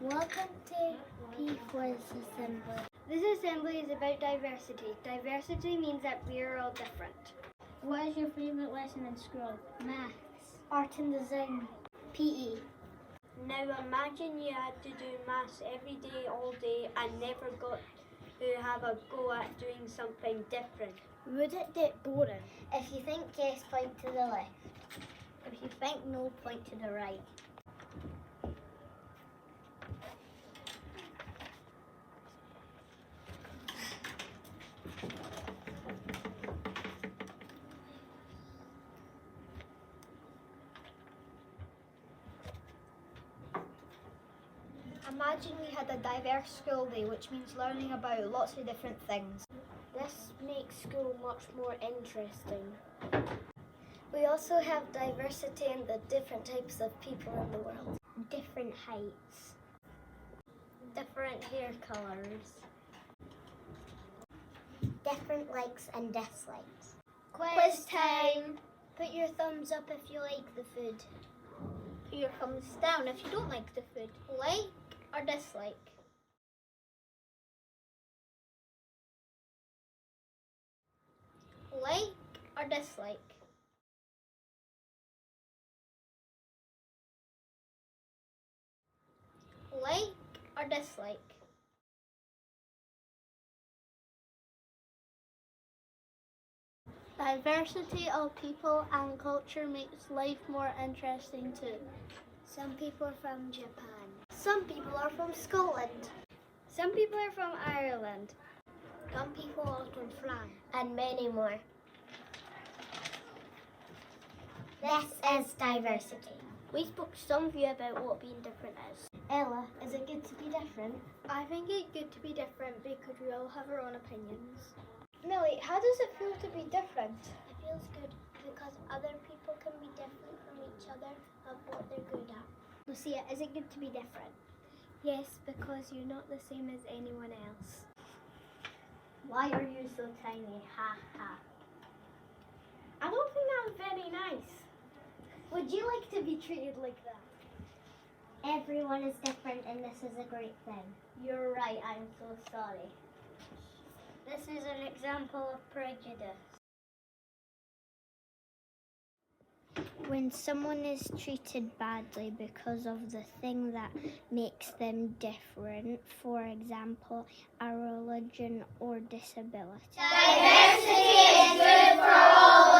Welcome to P4B Assembly. This assembly is about diversity. Diversity means that we are all different. What is your favourite lesson in school? Maths. Art and design. PE. Now imagine you had to do maths every day, all day, and never got to have a go at doing something different. Would it get boring? If you think yes, point to the left. If you think no, point to the right. Imagine we had a diverse school day, which means learning about lots of different things. This makes school much more interesting. We also have diversity in the different types of people in the world. Different heights. Different hair colours. Different likes and dislikes. Quiz time! Put your thumbs up if you like the food. Put your thumbs down if you don't like the food. Like or dislike? Like or dislike? Like or dislike? Diversity of people and culture makes life more interesting too. Some people are from Japan. Some people are from Scotland. Some people are from Ireland. Some people are from France. And many more. This is diversity. We spoke to some of you about what being different is. Ella, is it good to be different? I think it's good to be different because we all have our own opinions. Millie, how does it feel to be different? It feels good because other people can be different from each other of what they're good at. Lucia, is it good to be different? Yes, because you're not the same as anyone else. Why are you so tiny? Ha ha. I don't think that was very nice. Would you like to be treated like that? Everyone is different and this is a great thing. You're right, I'm so sorry. This is an example of prejudice. When someone is treated badly because of the thing that makes them different, for example, a religion or disability. Diversity is good for all